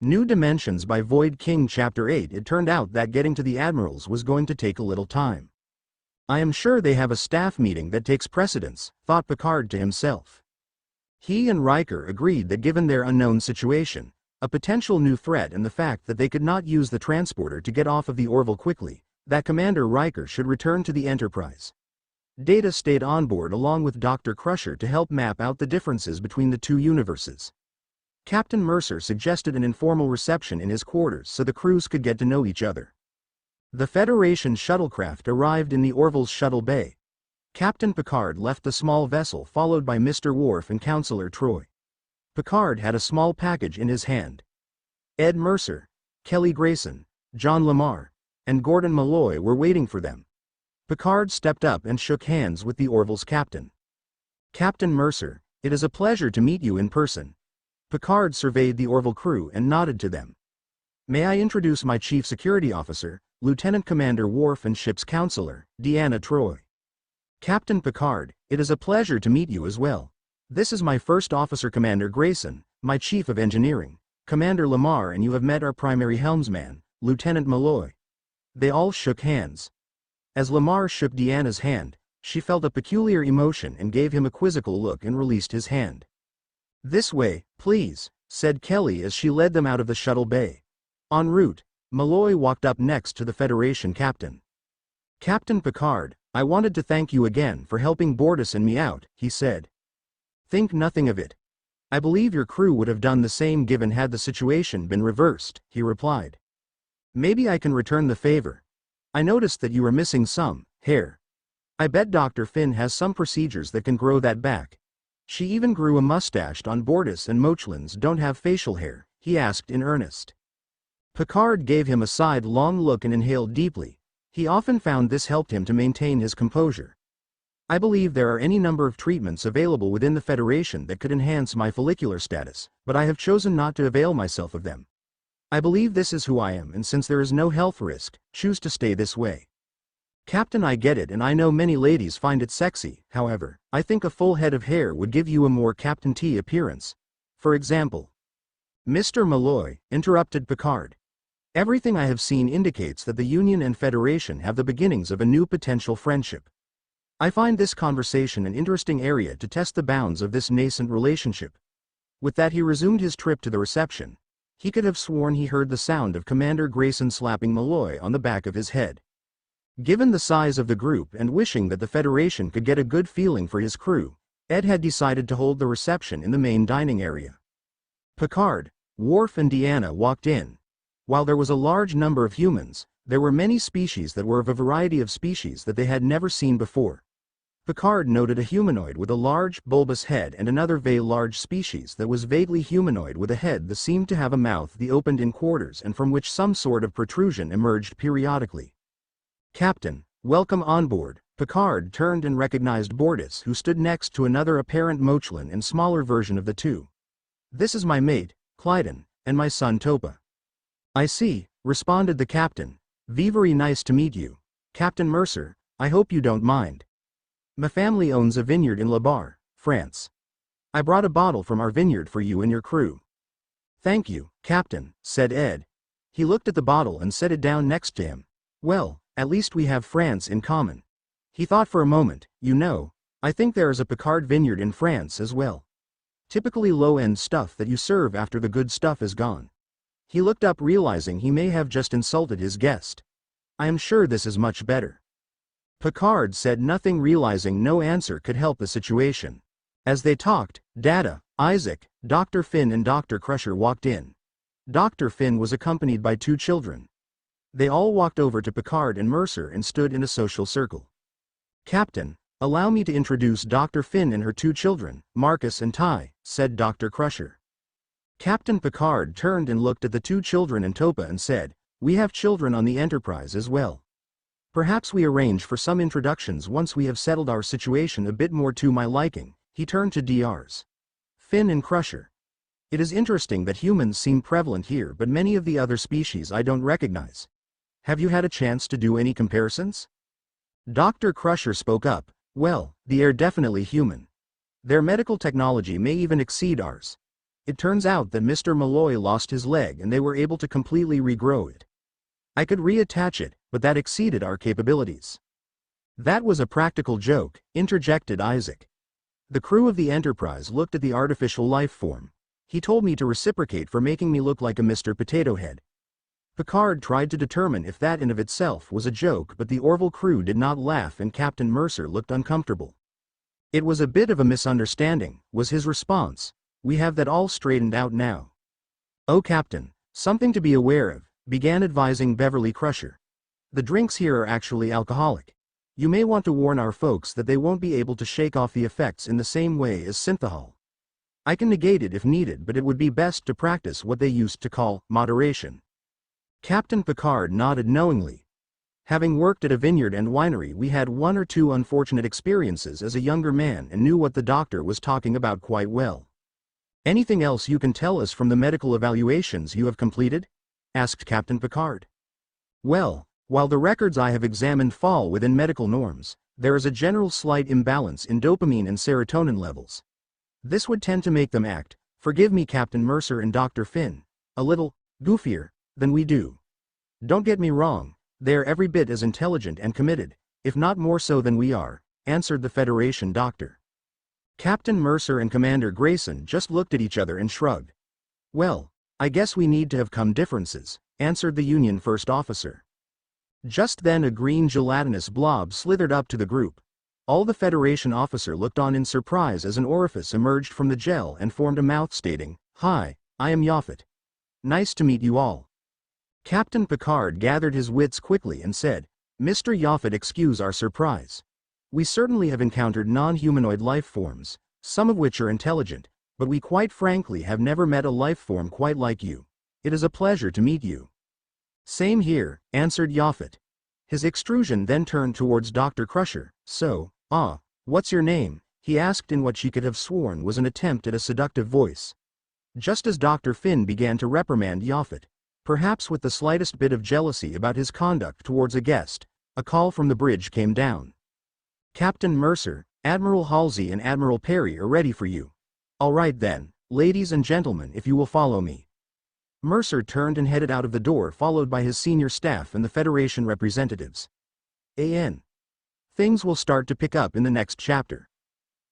New Dimensions by Void King Chapter 8. It turned out that getting to the Admirals was going to take a little time. I am sure they have a staff meeting that takes precedence, thought Picard to himself. He and Riker agreed that given their unknown situation, a potential new threat and the fact that they could not use the transporter to get off of the Orville quickly, that Commander Riker should return to the Enterprise. Data stayed on board along with Dr. Crusher to help map out the differences between the two universes. Captain Mercer suggested an informal reception in his quarters so the crews could get to know each other. The Federation shuttlecraft arrived in the Orville's shuttle bay. Captain Picard left the small vessel followed by Mr. Worf and Counselor Troy. Picard had a small package in his hand. Ed Mercer, Kelly Grayson, John Lamar, and Gordon Malloy were waiting for them. Picard stepped up and shook hands with the Orville's captain. Captain Mercer, it is a pleasure to meet you in person. Picard surveyed the Orville crew and nodded to them. May I introduce my Chief Security Officer, Lieutenant Commander Worf, and Ship's Counselor, Deanna Troi. Captain Picard, it is a pleasure to meet you as well. This is my First Officer Commander Grayson, my Chief of Engineering, Commander Lamar, and you have met our primary helmsman, Lieutenant Malloy. They all shook hands. As Lamar shook Deanna's hand, she felt a peculiar emotion and gave him a quizzical look and released his hand. This way, please, said Kelly as she led them out of the shuttle bay. En route, Malloy walked up next to the Federation captain. Captain Picard, I wanted to thank you again for helping Bortus and me out, he said. Think nothing of it. I believe your crew would have done the same given had the situation been reversed, he replied. Maybe I can return the favor. I noticed that you are missing some hair. I bet Dr. Finn has some procedures that can grow that back. She even grew a mustache on Bortus, and Mochlins don't have facial hair, he asked in earnest. Picard gave him a sidelong look and inhaled deeply. He often found this helped him to maintain his composure. I believe there are any number of treatments available within the Federation that could enhance my follicular status, but I have chosen not to avail myself of them. I believe this is who I am, and since there is no health risk, choose to stay this way. Captain, I get it, and I know many ladies find it sexy. However, I think a full head of hair would give you a more Captain T appearance. For example. Mr. Malloy, interrupted Picard. Everything I have seen indicates that the Union and Federation have the beginnings of a new potential friendship. I find this conversation an interesting area to test the bounds of this nascent relationship. With that, he resumed his trip to the reception. He could have sworn he heard the sound of Commander Grayson slapping Malloy on the back of his head. Given the size of the group and wishing that the Federation could get a good feeling for his crew, Ed had decided to hold the reception in the main dining area. Picard, Worf, and Deanna walked in. While there was a large number of humans, there were many species that were of a variety of species that they had never seen before. Picard noted a humanoid with a large, bulbous head and another very large species that was vaguely humanoid with a head that seemed to have a mouth that opened in quarters and from which some sort of protrusion emerged periodically. Captain, welcome on board. Picard turned and recognized Bortus, who stood next to another apparent Mochlin and smaller version of the two. This is my mate, Clyden, and my son Topa. I see, responded the captain. Very nice to meet you. Captain Mercer, I hope you don't mind. My family owns a vineyard in La Barre, France. I brought a bottle from our vineyard for you and your crew. Thank you, Captain, said Ed. He looked at the bottle and set it down next to him. Well, at least we have France in common. He thought for a moment. You know, I think there is a Picard vineyard in France as well. Typically low-end stuff that you serve after the good stuff is gone. He looked up, realizing he may have just insulted his guest. I am sure this is much better. Picard said nothing, realizing no answer could help the situation. As they talked, Data, Isaac, Dr. Finn, and Dr. Crusher walked in. Dr. Finn was accompanied by two children. They all walked over to Picard and Mercer and stood in a social circle. Captain, allow me to introduce Dr. Finn and her two children, Marcus and Ty, said Dr. Crusher. Captain Picard turned and looked at the two children and Topa and said, we have children on the Enterprise as well. Perhaps we arrange for some introductions once we have settled our situation a bit more to my liking. He turned to Drs. Finn and Crusher. It is interesting that humans seem prevalent here, but many of the other species I don't recognize. Have you had a chance to do any comparisons? Dr. Crusher spoke up. Well, they are definitely human. Their medical technology may even exceed ours. It turns out that Mr. Malloy lost his leg and they were able to completely regrow it. I could reattach it, but that exceeded our capabilities. That was a practical joke, interjected Isaac. The crew of the Enterprise looked at the artificial life form. He told me to reciprocate for making me look like a Mr. Potato Head. Picard tried to determine if that in of itself was a joke, but the Orville crew did not laugh and Captain Mercer looked uncomfortable. It was a bit of a misunderstanding, was his response. We have that all straightened out now. Oh Captain, something to be aware of, began advising Beverly Crusher. The drinks here are actually alcoholic. You may want to warn our folks that they won't be able to shake off the effects in the same way as synthahol. I can negate it if needed, but it would be best to practice what they used to call moderation. Captain Picard nodded knowingly. Having worked at a vineyard and winery, we had one or two unfortunate experiences as a younger man and knew what the doctor was talking about quite well. Anything else you can tell us from the medical evaluations you have completed? Asked Captain Picard. Well, while the records I have examined fall within medical norms, there is a general slight imbalance in dopamine and serotonin levels. This would tend to make them act, forgive me Captain Mercer and Dr. Finn, a little goofier than we do. Don't get me wrong, they are every bit as intelligent and committed, if not more so than we are, answered the Federation doctor. Captain Mercer and Commander Grayson just looked at each other and shrugged. Well, I guess we need to have come differences, answered the Union first officer. Just then a green gelatinous blob slithered up to the group. All the Federation officer looked on in surprise as an orifice emerged from the gel and formed a mouth stating, "Hi, I am Yaphet. Nice to meet you all." Captain Picard gathered his wits quickly and said, "Mr. Yaphet, excuse our surprise. We certainly have encountered non-humanoid life forms, some of which are intelligent, but we quite frankly have never met a life form quite like you. It is a pleasure to meet you." "Same here," answered Yaphet. His extrusion then turned towards Dr. Crusher. What's your name?" he asked in what she could have sworn was an attempt at a seductive voice. Just as Dr. Finn began to reprimand Yaphet, perhaps with the slightest bit of jealousy about his conduct towards a guest, a call from the bridge came down. "Captain Mercer, Admiral Halsey and Admiral Perry are ready for you." "All right then, ladies and gentlemen, if you will follow me." Mercer turned and headed out of the door followed by his senior staff and the Federation representatives. Things will start to pick up in the next chapter.